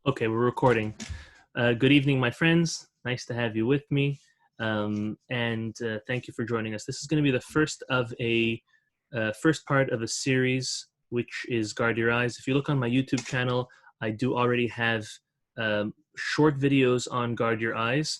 Okay, we're recording. Good evening, my friends. Nice to have you with me. And thank you for joining us. This is going to be the first part of a series, which is Guard Your Eyes. If you look on my YouTube channel, I do already have short videos on Guard Your Eyes.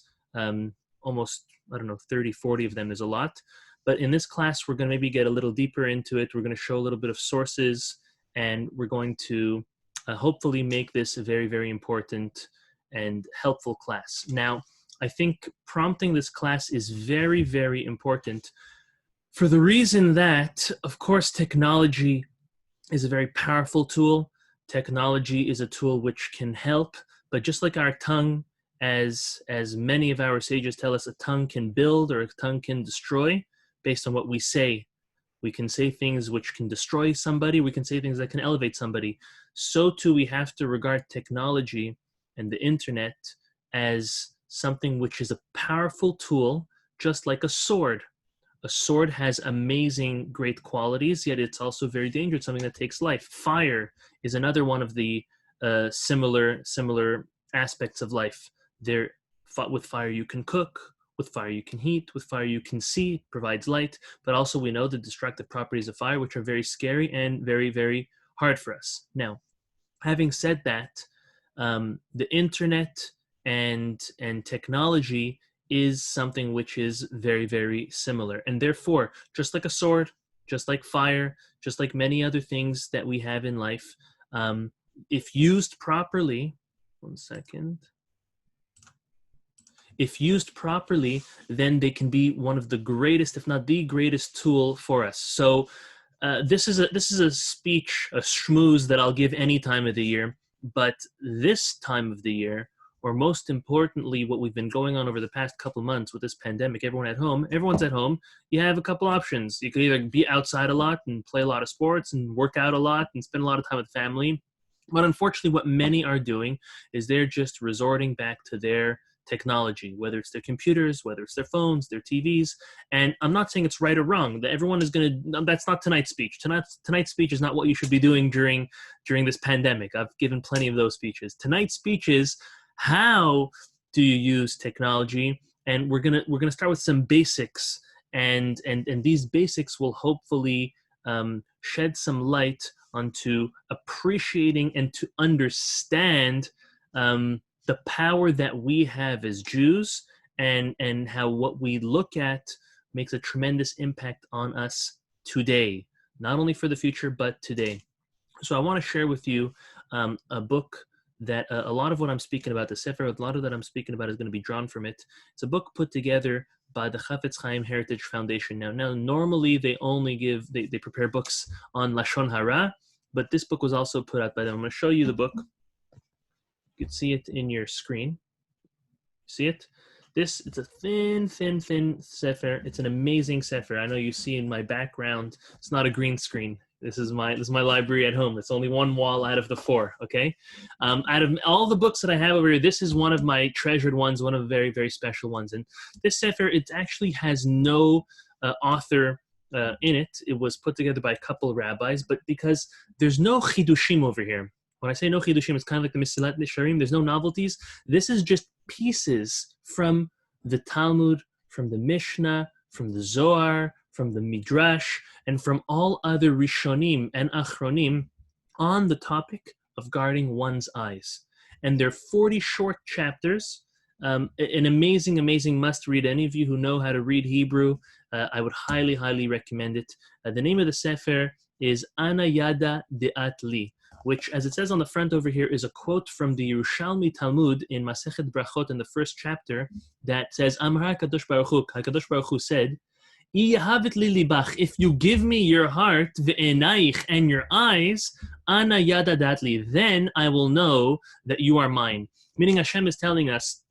Almost, I don't know, 30, 40 of them is a lot. But in this class, we're going to maybe get a little deeper into it. We're going to show a little bit of sources, and we're going to hopefully make this a very, very important and helpful class. Now, I think prompting this class is very, very important for the reason that, of course, technology is a very powerful tool. Technology is a tool which can help, but just like our tongue, as many of our sages tell us, a tongue can build or a tongue can destroy based on what we say. We can say things which can destroy somebody. We can say things that can elevate somebody. So too, we have to regard technology and the internet as something which is a powerful tool, just like a sword. A sword has amazing, great qualities, yet it's also very dangerous, something that takes life. Fire is another one of the similar aspects of life. With fire you can cook, with fire you can heat, with fire you can see, it provides light, but also we know the destructive properties of fire, which are very scary and very, very hard for us. Now, having said that, the internet and technology is something which is very, very similar. And therefore, just like a sword, just like fire, just like many other things that we have in life, if used properly, one second. If used properly, then they can be one of the greatest, if not the greatest tool for us. So this is a speech, a schmooze that I'll give any time of the year. But this time of the year, or most importantly, what we've been going on over the past couple of months with this pandemic, everyone's at home, you have a couple options. You could either be outside a lot and play a lot of sports and work out a lot and spend a lot of time with family. But unfortunately, what many are doing is they're just resorting back to their technology, whether it's their computers, whether it's their phones, their TVs. And I'm not saying it's right or wrong. That everyone is that's not tonight's speech. Tonight's speech is not what you should be doing during this pandemic. I've given plenty of those speeches. Tonight's speech is how do you use technology? And we're gonna start with some basics, and these basics will hopefully shed some light onto appreciating and to understand the power that we have as Jews, and how what we look at makes a tremendous impact on us today, not only for the future, but today. So I want to share with you a book that a lot of what I'm speaking about, the Sefer, a lot of that I'm speaking about is going to be drawn from it. It's a book put together by the Chafetz Chaim Heritage Foundation. Now normally they only they prepare books on Lashon Hara, but this book was also put out by them. I'm going to show you the book. You can see it in your screen. See it? It's a thin Sefer. It's an amazing Sefer. I know you see in my background, it's not a green screen. This is my library at home. It's only one wall out of the four, okay? Out of all the books that I have over here, this is one of my treasured ones, one of the very, very special ones. And this Sefer, it actually has no author in it. It was put together by a couple of rabbis, but because there's no chidushim over here. When I say no chidushim, it's kind of like the Mesilat Yesharim. There's no novelties. This is just pieces from the Talmud, from the Mishnah, from the Zohar, from the Midrash, and from all other Rishonim and Achronim on the topic of guarding one's eyes. And they're 40 short chapters, an amazing, amazing must-read. Any of you who know how to read Hebrew, I would highly, highly recommend it. The name of the Sefer is Ana Yada De'at Li, which, as it says on the front over here, is a quote from the Yerushalmi Talmud in Masechet Brachot in the first chapter that says, Amar HaKadosh Baruch Hu said, if you give me your heart, ve'enaich, and your eyes, ana yada datli, then I will know that you are mine. Meaning Hashem is telling us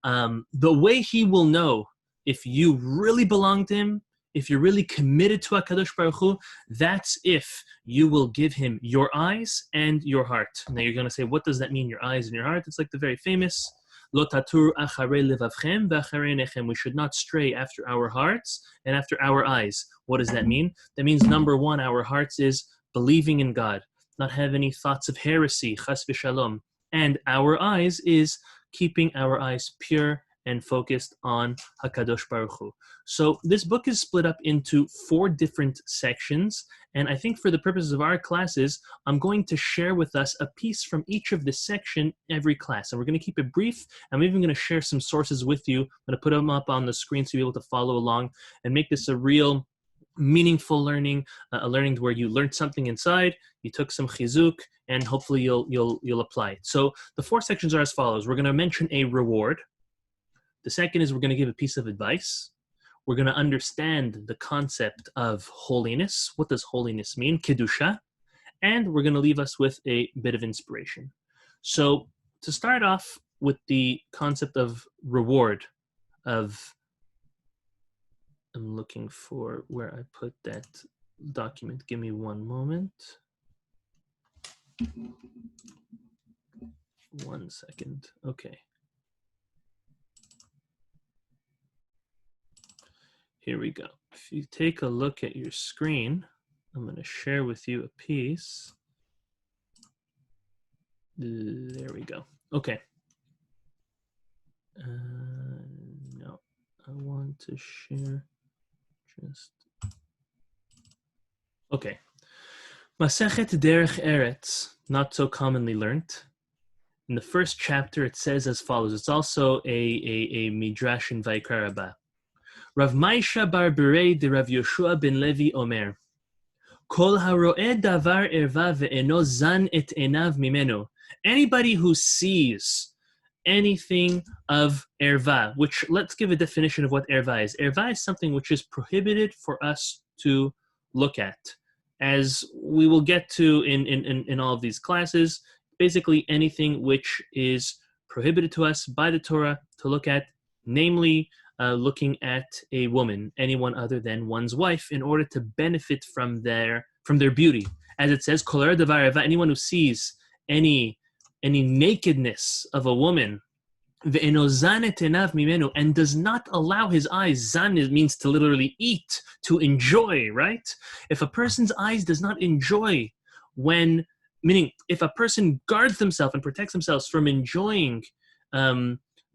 the way He will know if you really belong to Him, if you're really committed to HaKadosh Baruch Hu, that's if you will give Him your eyes and your heart. Now you're going to say, what does that mean, your eyes and your heart? It's like the very famous Lo tatur acharei levavchem v'acharei einechem. We should not stray after our hearts and after our eyes. What does that mean? That means, number one, our hearts is believing in God, not have any thoughts of heresy, chas v'shalom, And our eyes is keeping our eyes pure and focused on HaKadosh Baruch Hu. So this book is split up into 4 different sections, and I think for the purposes of our classes, I'm going to share with us a piece from each of this section every class. And we're going to keep it brief. I'm even going to share some sources with you. I'm going to put them up on the screen so you'll be able to follow along and make this a real meaningful learning, a learning where you learned something inside, you took some chizuk, and hopefully you'll apply it. So the 4 sections are as follows. We're going to mention a reward. The second is we're going to give a piece of advice. We're going to understand the concept of holiness. What does holiness mean? Kedusha. And we're going to leave us with a bit of inspiration. So to start off with the concept of reward, I'm looking for where I put that document. Give me one moment. 1 second. Okay. Here we go. If you take a look at your screen, I'm going to share with you a piece. There we go. Okay. No, I want to share just... Okay. Masechet Derech Eretz, not so commonly learnt. In the first chapter, it says as follows. It's also a midrash in Vaikra Rabbah. Rav Maisha bar Berei de Rav Yoshua ben Levi Omer. Kol haro'eh davar erva ve'eno zan et enav mimeno. Anybody who sees anything of erva, which let's give a definition of what erva is. Erva is something which is prohibited for us to look at. As we will get to in all of these classes, basically anything which is prohibited to us by the Torah to look at, namely looking at a woman, anyone other than one's wife, in order to benefit from their beauty. As it says, Kol haro'eh davar erva, anyone who sees any nakedness of a woman, ve'eno zan et enav mimenu, and does not allow his eyes, zan means to literally eat, to enjoy, right? If a person's eyes does not enjoy meaning if a person guards themselves and protects themselves from enjoying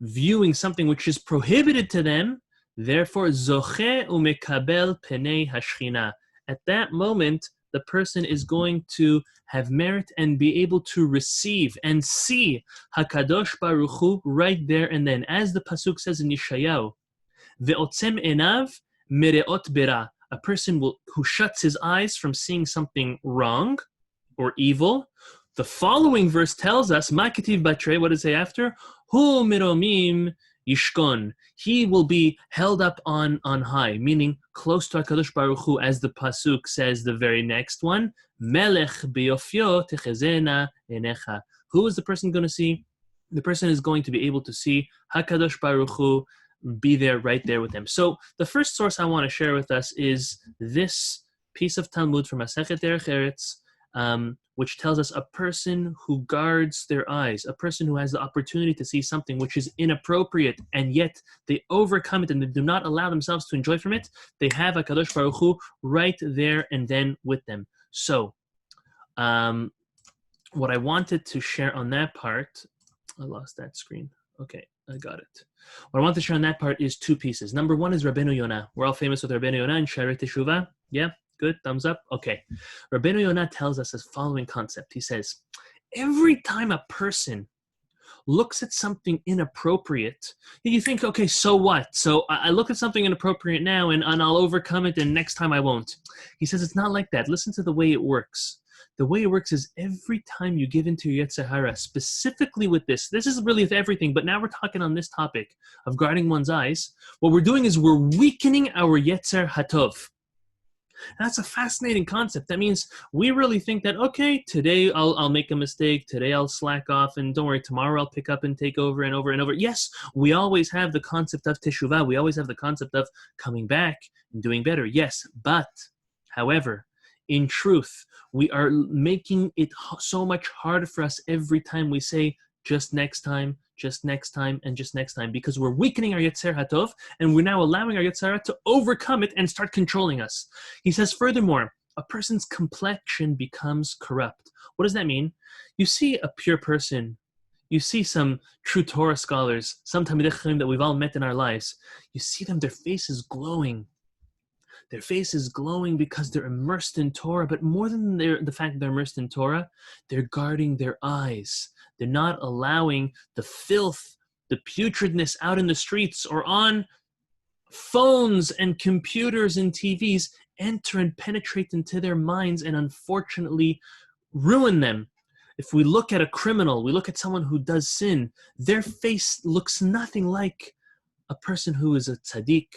viewing something which is prohibited to them, therefore, zoche umekabel penei hashchina. At that moment, the person is going to have merit and be able to receive and see HaKadosh Baruch Hu right there and then. As the Pasuk says in Yeshayahu, ve'otzem enav mereot bera. A person who shuts his eyes from seeing something wrong or evil. The following verse tells us, Ma ketiv batre, what does it say after? Hu miromim yishkon. He will be held up on high, meaning close to HaKadosh Baruch Hu, as the Pasuk says, the very next one. Melech biyofyo techezena enecha. Who is the person going to see? The person is going to be able to see HaKadosh Baruch Hu be there, right there with him. So the first source I want to share with us is this piece of Talmud from Masechet Derech Eretz, which tells us a person who guards their eyes, a person who has the opportunity to see something which is inappropriate, and yet they overcome it and they do not allow themselves to enjoy from it, they have HaKadosh Baruch Hu right there and then with them. So, what I wanted to share on that part, I lost that screen. Okay, I got it. What I want to share on that part is 2 pieces. Number 1 is Rabbeinu Yonah. We're all famous with Rabbeinu Yonah in Shaarei Teshuvah. Yeah? Good, thumbs up. Okay. Rabbeinu Yonah tells us this following concept. He says, every time a person looks at something inappropriate, you think, okay, so what? So I look at something inappropriate now and I'll overcome it and next time I won't. He says it's not like that. Listen to the way it works. The way it works is every time you give into your Yetzer Hara, specifically with this is really with everything, but now we're talking on this topic of guarding one's eyes. What we're doing is we're weakening our Yetzer Hatov. That's a fascinating concept. That means we really think that, okay, today I'll make a mistake, today I'll slack off, and don't worry, tomorrow I'll pick up and take over and over and over. Yes, we always have the concept of teshuvah. We always have the concept of coming back and doing better. Yes, but, however, in truth, we are making it so much harder for us every time we say, just next time, and just next time, because we're weakening our Yetzer Hatov, and we're now allowing our Yetzer Hara to overcome it and start controlling us. He says, furthermore, a person's complexion becomes corrupt. What does that mean? You see a pure person you see some true Torah scholars, some Talmidei Chacham that we've all met in our lives. You see them, their face is glowing. Their face is glowing because they're immersed in Torah, but more than the fact that they're immersed in Torah, they're guarding their eyes. They're not allowing the filth, the putridness out in the streets or on phones and computers and TVs enter and penetrate into their minds and unfortunately ruin them. If we look at a criminal, we look at someone who does sin, their face looks nothing like a person who is a tzaddik,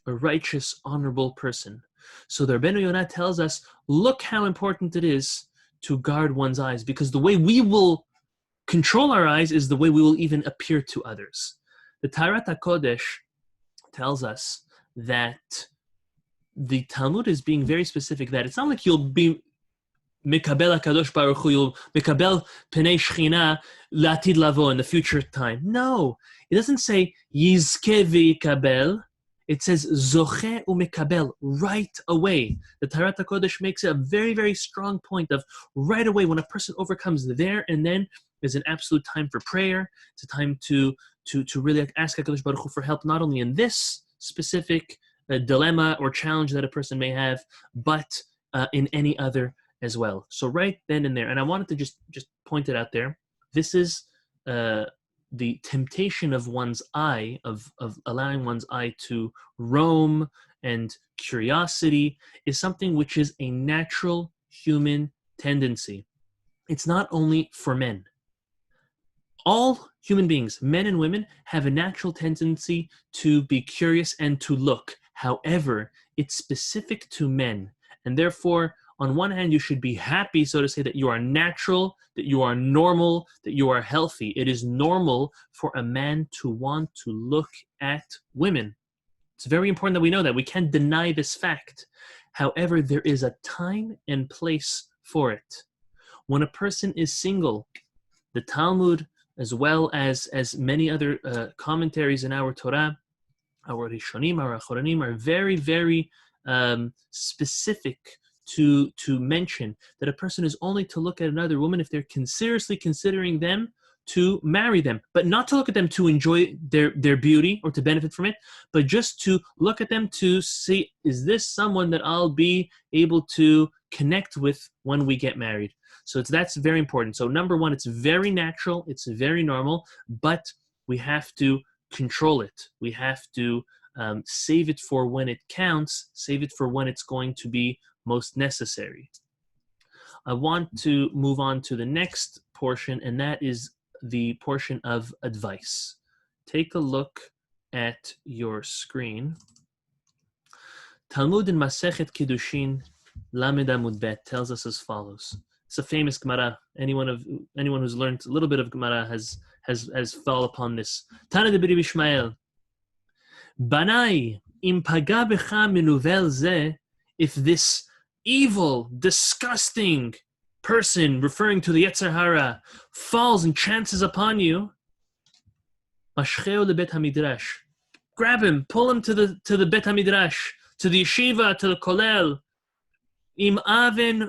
a righteous, honorable person. So the Rabbeinu Yonah tells us, look how important it is to guard one's eyes, because the way we will control our eyes is the way we will even appear to others. The Taharat HaKodesh tells us that the Talmud is being very specific, that it's not like you'll be Mikabel HaKadosh Baruch Hu, you'll Mikabel Penei Shechina Latid Lavo in the future time. No, it doesn't say Yizke v'Yikabel. It says Zoche u'Mikabel, right away. The Taharat HaKodesh makes a very, very strong point of right away when a person overcomes there and then there's an absolute time for prayer. It's a time to really ask HaKadosh Baruch Hu for help, not only in this specific dilemma or challenge that a person may have, but in any other as well. So right then and there, and I wanted to just point it out there, this is the temptation of one's eye, of allowing one's eye to roam, and curiosity is something which is a natural human tendency. It's not only for men. All human beings, men and women, have a natural tendency to be curious and to look. However, it's specific to men. And therefore, on one hand, you should be happy, so to say, that you are natural, that you are normal, that you are healthy. It is normal for a man to want to look at women. It's very important that we know that. We can't deny this fact. However, there is a time and place for it. When a person is single, the Talmud, as well as many other commentaries in our Torah, our Rishonim, our Achronim, are very, very specific to mention that a person is only to look at another woman if they're seriously considering them to marry them, but not to look at them to enjoy their beauty or to benefit from it, but just to look at them to see, is this someone that I'll be able to connect with when we get married? So that's very important. So number one, it's very natural, it's very normal, but we have to control it. We have to save it for when it counts, save it for when it's going to be most necessary. I want to move on to the next portion, and that is the portion of advice. Take a look at your screen. Talmud in Masechet Kiddushin, Lamed Amud Bet, tells us as follows. It's a famous Gemara. Anyone who's learned a little bit of Gemara has fall upon this. Tana de B'ri Bishmael. Banai im paga becha menuvel ze, if this evil, disgusting person, referring to the Yetzer Hara, falls and chances upon you, mashcheo lebet hamidrash, grab him, pull him to the bet hamidrash, to the yeshiva, to the kollel. Im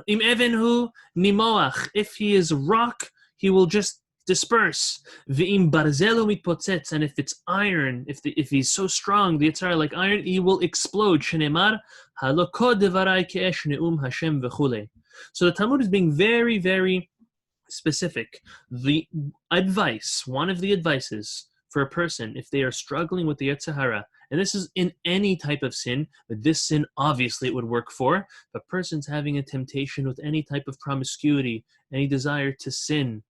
even hu nimoach, if he is rock, he will just disperse. V'im barzelu mitpotzetz, and if it's iron, if he's so strong, the Yetzer Hara like iron, he will explode. Shenemar haloko devarai ke'esh ne'um Hashem v'chule. So the Talmud is being very, very specific. The advice, one of the advices for a person, if they are struggling with the Yetzer Hara, and this is in any type of sin, but this sin obviously it would work for, if a person's having a temptation with any type of promiscuity, any desire to sin,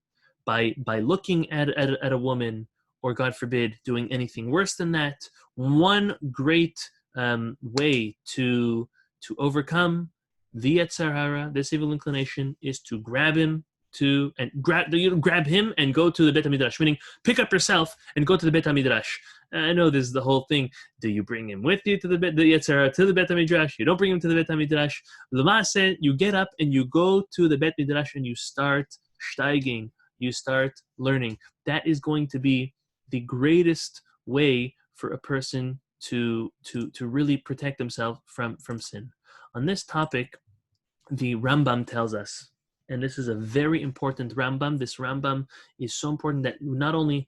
by looking at a woman, or God forbid, doing anything worse than that, one great way to overcome the Yetzer Hara, this evil inclination, is to grab him grab him and go to the Bet HaMidrash, meaning pick up yourself and go to the Bet HaMidrash. I know this is the whole thing. Do you bring him with you to the Yetzer Hara, to the Bet HaMidrash? You don't bring him to the Bet HaMidrash. L'maaseh, you get up and you go to the Bet HaMidrash and you start steiging. You start learning. That is going to be the greatest way for a person to really protect himself from sin. On this topic, the Rambam tells us and this is a very important Rambam. This Rambam is so important that not only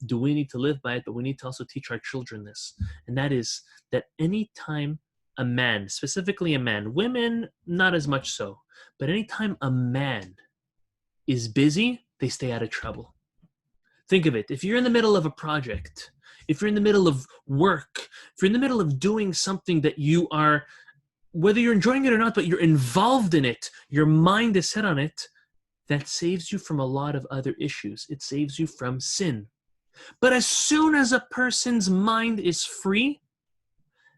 do we need to live by it, but we need to also teach our children this. And that is that anytime a man, specifically a man, women not as much so, but anytime a man is busy, they stay out of trouble. Think of it. If you're in the middle of a project, if you're in the middle of work, if you're in the middle of doing something that you are, whether you're enjoying it or not, but you're involved in it, your mind is set on it, that saves you from a lot of other issues. It saves you from sin. But as soon as a person's mind is free,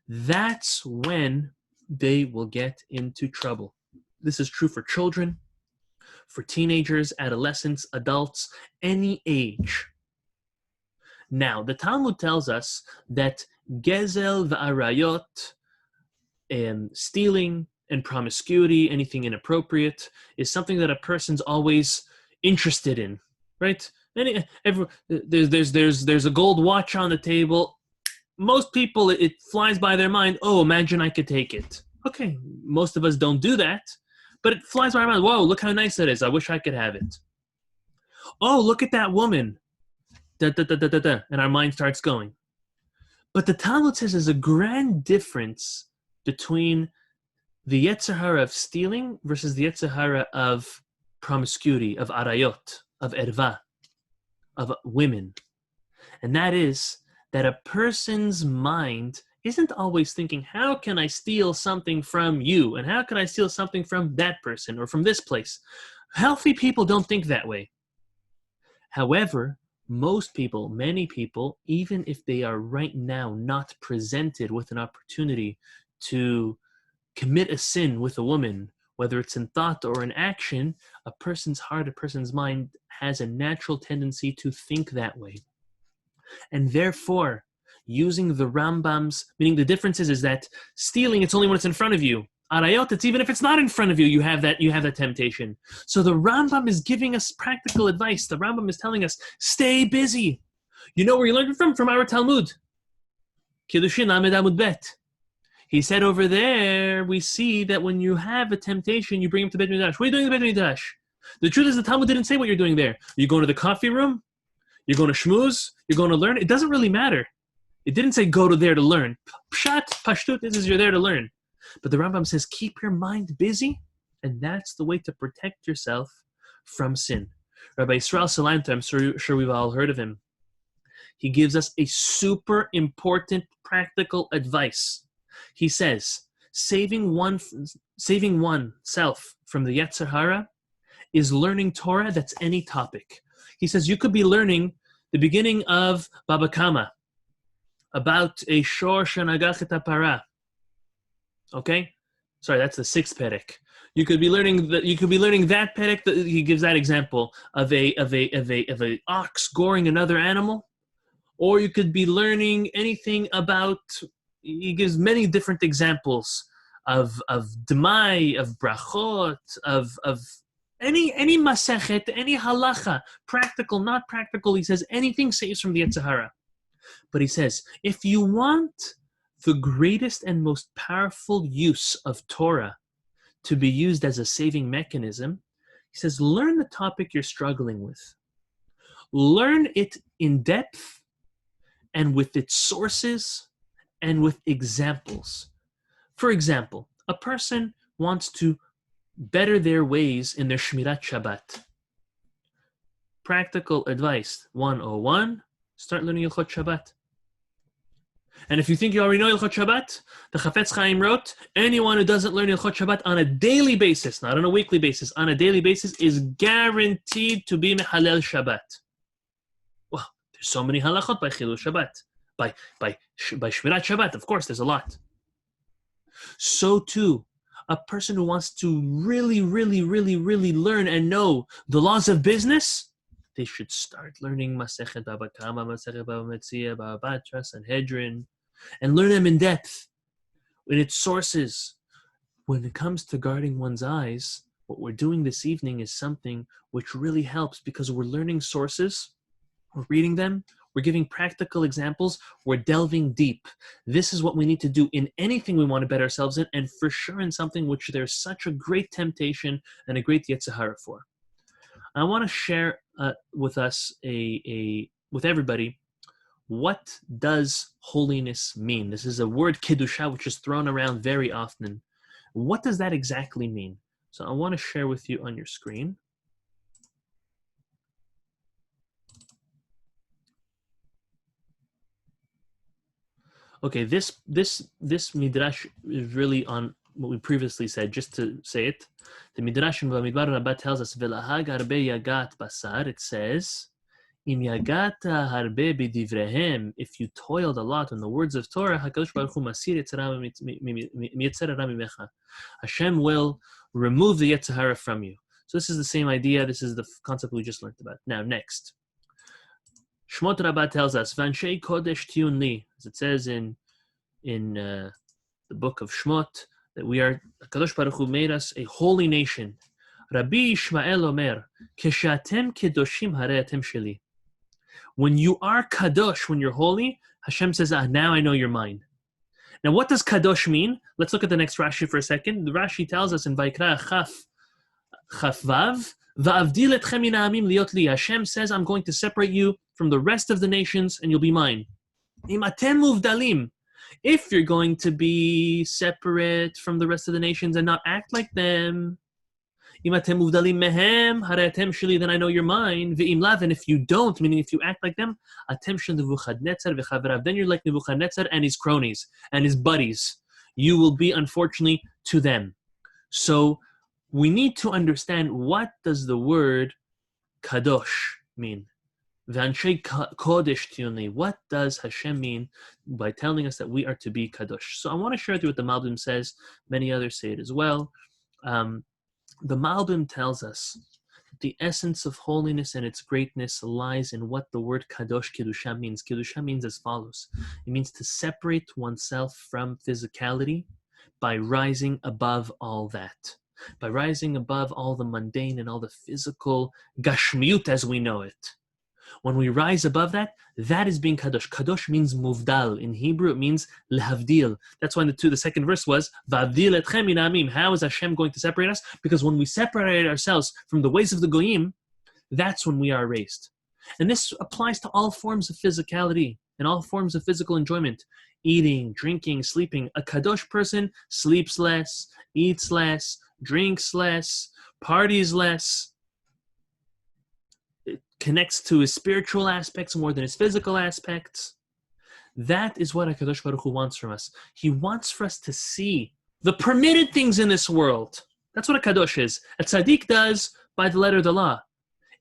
that's when they will get into trouble. This is true for children, for teenagers, adolescents, adults, any age. Now, the Talmud tells us that gezel v'arayot, stealing and promiscuity, anything inappropriate, is something that a person's always interested in, right? There's a gold watch on the table. Most people, it flies by their mind, oh, imagine I could take it. Okay, most of us don't do that, but it flies by our mind. Whoa, look how nice that is. I wish I could have it. Oh, look at that woman. Da, da, da, da, da, da. And our mind starts going. But the Talmud says there's a grand difference between the Yetzer Hara of stealing versus the Yetzer Hara of promiscuity, of arayot, of erva, of women. And that is that a person's mind isn't always thinking, how can I steal something from you? And how can I steal something from that person or from this place? Healthy people don't think that way. However, most people, many people, even if they are right now not presented with an opportunity to commit a sin with a woman, whether it's in thought or in action, a person's heart, a person's mind has a natural tendency to think that way. And therefore, using the Rambam's, meaning the difference is that stealing, it's only when it's in front of you. Arayot, it's even if it's not in front of you, you have that temptation. So the Rambam is giving us practical advice. The Rambam is telling us, stay busy. You know where you learned it from? From our Talmud. Kiddushin Amid Amud Bet. He said over there, we see that when you have a temptation, you bring him to Bet Midrash. What are you doing in Bet Midrash? The truth is the Talmud didn't say what you're doing there. You're going to the coffee room? You're going to shmooze? You're going to learn? It doesn't really matter. It didn't say go to there to learn. Pshat, pashtut, this is you're there to learn. But the Rambam says keep your mind busy, and that's the way to protect yourself from sin. Rabbi Yisrael Salanter, I'm sure we've all heard of him. He gives us a super important practical advice. He says, saving oneself from the Yetzer Hara is learning Torah that's any topic. He says you could be learning the beginning of Baba Kama about a shor shenagach et hapara. Okay, sorry, that's the 6th perek. You could be learning that perek. He gives that example of a ox goring another animal, or you could be learning anything about. He gives many different examples of demai, of brachot, of any masechet, any halacha, practical, not practical. He says anything saves from the Yetzer Hara. But he says, if you want the greatest and most powerful use of Torah to be used as a saving mechanism, he says, learn the topic you're struggling with. Learn it in depth and with its sources and with examples. For example, a person wants to better their ways in their Shmirat Shabbat. Practical advice 101, start learning Hilchot Shabbat. And if you think you already know Hilchot Shabbat, the Chafetz Chaim wrote, anyone who doesn't learn Hilchot Shabbat on a daily basis, not on a weekly basis, on a daily basis, is guaranteed to be Mehalel Shabbat. Well, there's so many halachot by Chilul Shabbat. By Shmirat Shabbat, of course, there's a lot. So too, a person who wants to really, really, really, really learn and know the laws of business, they should start learning Masechet Baba Kama, Masechet Baba Metzia, Baba Batra, Sanhedrin, and learn them in depth, in its sources. When it comes to guarding one's eyes, what we're doing this evening is something which really helps because we're learning sources, we're reading them, We're giving practical examples. We're delving deep. This is what we need to do in anything we want to better ourselves in, and for sure in something which there's such a great temptation and a great Yetzer Hara for. I want to share with us, with everybody, what does holiness mean? This is a word, Kiddusha, which is thrown around very often. What does that exactly mean? So I want to share with you on your screen. Okay, this midrash is really on what we previously said. Just to say it, the midrash in Bamidbar Rabbah tells us, "Velahag harbe yagat basar." It says, "Im yagata harbe b'divrehem." If you toiled a lot on the words of Torah, Hakadosh Baruch Hu masir yetzer hara mimecha. Hashem will remove the Yetzer Hara from you. So this is the same idea. This is the concept we just learned about. Now, next. Shmot Rabbah tells us, "Vanshei kodesh tiyun li," as it says in the book of Shmot, that we are, Kadosh Baruch Hu made us a holy nation. Rabbi Yishmael Omer, "Keshatem kedoshim harei atem sheli." When you are kadosh, when you're holy, Hashem says, now I know you're mine. Now, what does kadosh mean? Let's look at the next Rashi for a second. The Rashi tells us in Vaikra Chaf Vav, "Va'avdil etchem min ha'amim liot li." Hashem says, I'm going to separate you from the rest of the nations, and you'll be mine. Im atem muvdalim. If you're going to be separate from the rest of the nations and not act like them, im atem muvdalim mehem harei atem sheli, then I know you're mine. Ve'im lav, and if you don't, meaning if you act like them, atem shel Nebuchadnezzar v'chaverav, then you're like Nebuchadnezzar and his cronies and his buddies. You will be, unfortunately, to them. So we need to understand, what does the word kadosh mean? V'anshei kodesh tiyuni. What does Hashem mean by telling us that we are to be kadosh? So I want to share with you what the Malbim says. Many others say it as well. The Malbim tells us that the essence of holiness and its greatness lies in what the word kadosh, Kiddusha, means. Kiddusha means as follows. It means to separate oneself from physicality by rising above all that. By rising above all the mundane and all the physical gashmiut as we know it. When we rise above that, that is being kadosh. Kadosh means muvdal. In Hebrew, it means lehavdil. That's why the second verse was, "Va'avdil etchem min ha'amim." How is Hashem going to separate us? Because when we separate ourselves from the ways of the goyim, that's when we are raised. And this applies to all forms of physicality and all forms of physical enjoyment. Eating, drinking, sleeping. A kadosh person sleeps less, eats less, drinks less, parties less. It connects to his spiritual aspects more than his physical aspects. That is what HaKadosh Baruch Hu wants from us. He wants for us to see the permitted things in this world. That's what a kadosh is. A tzaddik does by the letter of the law.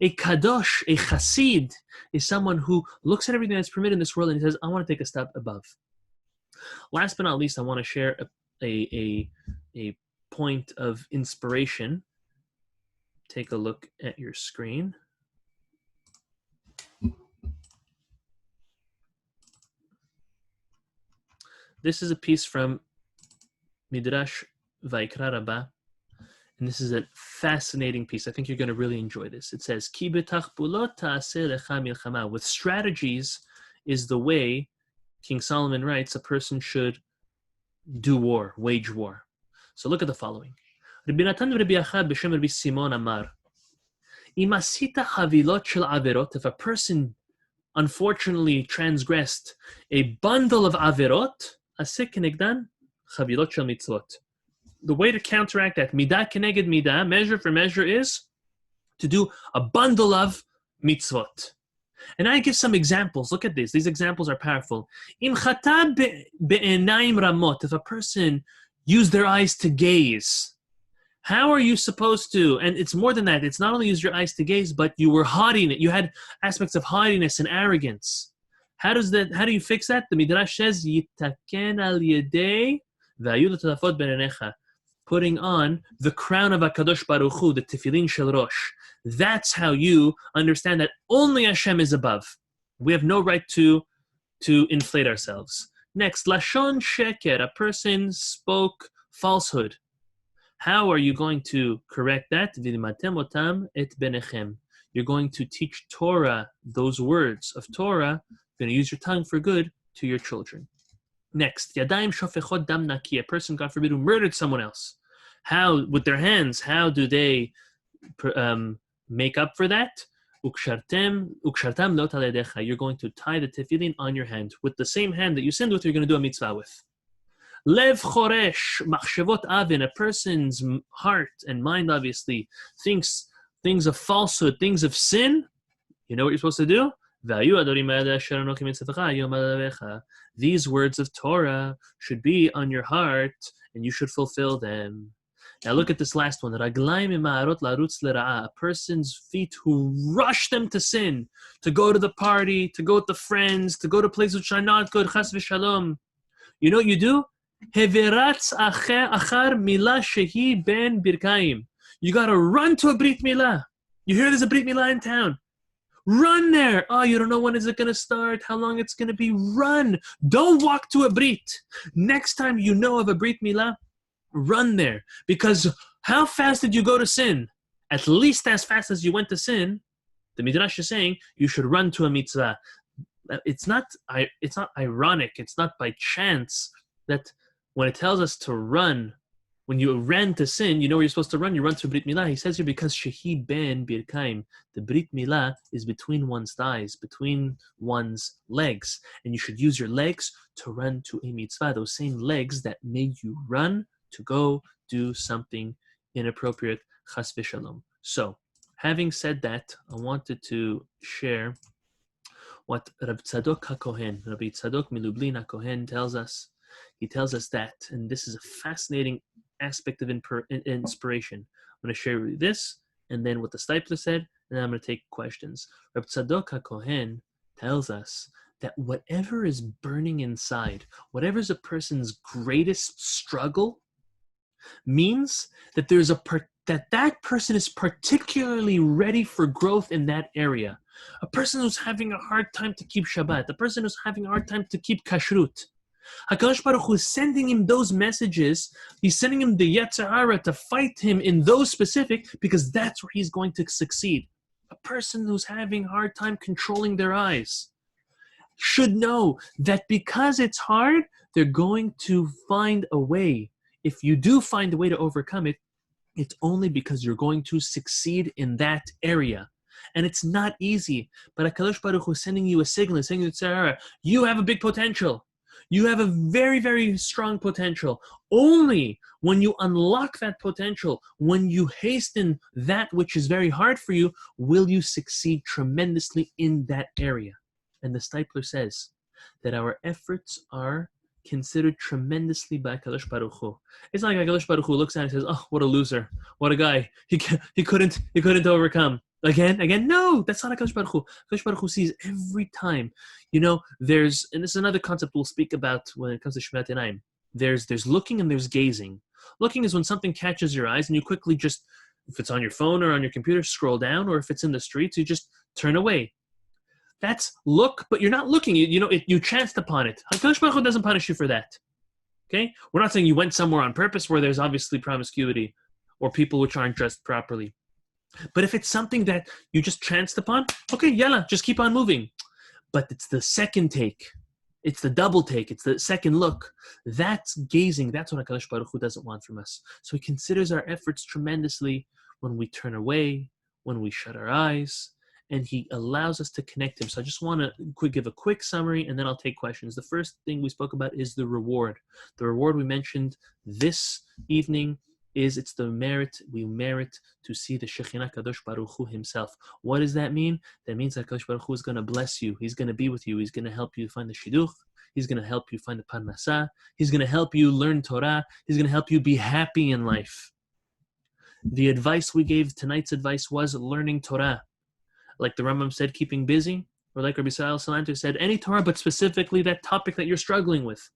A kadosh, a chassid, is someone who looks at everything that's permitted in this world and he says, I want to take a step above. Last but not least, I want to share a point of inspiration. Take a look at your screen. This is a piece from Midrash Vaikra Rabbah, and this is a fascinating piece. I think you're going to really enjoy this. It says, Ki betachpulot ta'aseh lecha milchama. With strategies is the way, King Solomon writes, a person should do war, wage war. So look at the following. Rabbi Natan Rabbi Achad b'shem Rabbi Simon Amar. Im asita havilot shel averot. If a person unfortunately transgressed a bundle of averot, aseh kenegdan chavilot shel mitzvot. The way to counteract that, midah keneged midah, measure for measure, is to do a bundle of mitzvot. And I give some examples. Look at this. These examples are powerful. Im chata be'enayim ramot. If a person used their eyes to gaze, how are you supposed to? And it's more than that. It's not only use your eyes to gaze, but you were haughty. You had aspects of haughtiness and arrogance. How do you fix that? The Midrash says, Yitaken al yedei v'ayu l'tadafot be'nenecha. Putting on the crown of HaKadosh Baruch Hu, the tefillin shel rosh. That's how you understand that only Hashem is above. We have no right to inflate ourselves. Next, lashon sheker. A person spoke falsehood. How are you going to correct that? V'limatem otam et benechem. You're going to teach Torah, those words of Torah, you're going to use your tongue for good to your children. Next, Yadayim shofechot dam naki, a person, God forbid, who murdered someone else. How, with their hands, how do they make up for that? Ukshartam lot aledecha. You're going to tie the tefillin on your hand. With the same hand that you sinned with, you're going to do a mitzvah with. Lev choresh, machshavot avin, a person's heart and mind obviously thinks things of falsehood, things of sin. You know what you're supposed to do? These words of Torah should be on your heart, and you should fulfill them. Now look at this last one. A person's feet who rush them to sin, to go to the party, to go with the friends, to go to places which are not good. Chas v'shalom. You know what you do? Heveratz achar milah shehi ben birkaim. You got to run to a brit milah. You hear there's a brit milah in town. Run there. Oh, you don't know when is it going to start, how long it's going to be. Run. Don't walk to a brit. Next time you know of a brit milah, run there. Because how fast did you go to sin? At least as fast as you went to sin. The Midrash is saying you should run to a mitzvah. It's not ironic. It's not by chance that when it tells us to run, when you ran to sin, you know where you're supposed to run. You run to Brit Milah. He says here because Shehi ben Birkaim, the Brit Milah is between one's thighs, between one's legs. And you should use your legs to run to a mitzvah, those same legs that made you run to go do something inappropriate, chas v'shalom. So, having said that, I wanted to share what Rabbi Tzadok HaKohen, Rabbi Tzadok Milublin HaKohen tells us. He tells us that, and this is a fascinating aspect of inspiration. I'm going to share with you this, and then what the Stipler said, and then I'm going to take questions. Rabbi Tzadok HaKohen tells us that whatever is burning inside, whatever is a person's greatest struggle, means that there's that person is particularly ready for growth in that area. A person who's having a hard time to keep Shabbat, a person who's having a hard time to keep Kashrut, HaKadosh Baruch Hu is sending him those messages. He's sending him the Yetzer Hara to fight him in those specific, because that's where he's going to succeed. A person who's having a hard time controlling their eyes should know that because it's hard, they're going to find a way. If you do find a way to overcome it, it's only because you're going to succeed in that area. And it's not easy, but HaKadosh Baruch Hu is sending you a signal, saying to Sarah, you have a big potential. You have a very, very strong potential. Only when you unlock that potential, when you hasten that which is very hard for you, will you succeed tremendously in that area. And the Stipler says that our efforts are considered tremendously by HaKadosh Baruch Hu. It's not like HaKadosh Baruch Hu looks at it and says, oh, what a loser. What a guy. He couldn't overcome. Again? No, that's not HaKadosh Baruch Hu. HaKadosh Baruch Hu sees every time. You know, and this is another concept we'll speak about when it comes to Shmirat Einayim. There's looking and there's gazing. Looking is when something catches your eyes and you quickly just, if it's on your phone or on your computer, scroll down, or if it's in the streets, you just turn away. That's look, but you're not looking. You chanced upon it. HaKadosh Baruch Hu doesn't punish you for that. Okay? We're not saying you went somewhere on purpose where there's obviously promiscuity or people which aren't dressed properly. But if it's something that you just chanced upon, okay, yalla, just keep on moving. But it's the second take. It's the double take. It's the second look. That's gazing. That's what HaKadosh Baruch Hu doesn't want from us. So he considers our efforts tremendously when we turn away, when we shut our eyes, and he allows us to connect him. So I just want to give a quick summary, and then I'll take questions. The first thing we spoke about is the reward. The reward we mentioned this evening is it's the merit, we merit to see the Shekhinah Kadosh Baruch Hu himself. What does that mean? That means that Kadosh Baruch Hu is going to bless you. He's going to be with you. He's going to help you find the Shidduch. He's going to help you find the Parnasah. He's going to help you learn Torah. He's going to help you be happy in life. The advice we gave, tonight's advice, was learning Torah. Like the Rambam said, keeping busy, or like Rabbi Yisrael Salanter said, any Torah, but specifically that topic that you're struggling with.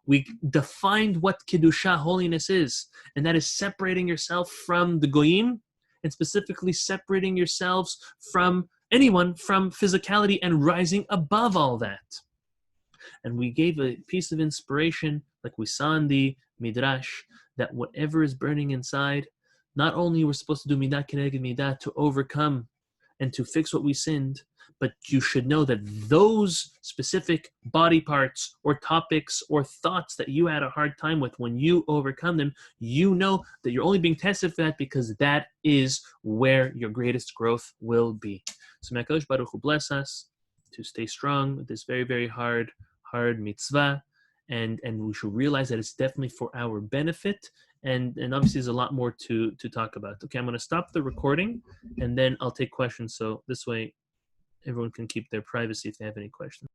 We defined what Kedusha, holiness, is, and that is separating yourself from the Goyim, and specifically separating yourselves from anyone, from physicality, and rising above all that. And we gave a piece of inspiration, like we saw in the Midrash, that whatever is burning inside, not only we're supposed to do midah keneged midah to overcome and to fix what we sinned. But you should know that those specific body parts or topics or thoughts that you had a hard time with, when you overcome them, you know that you're only being tested for that, because that is where your greatest growth will be. So may HaKadosh Baruch Hu bless us to stay strong with this very, very hard mitzvah. And we should realize that it's definitely for our benefit. And obviously there's a lot more to talk about. Okay, I'm going to stop the recording, and then I'll take questions. So this way everyone can keep their privacy if they have any questions.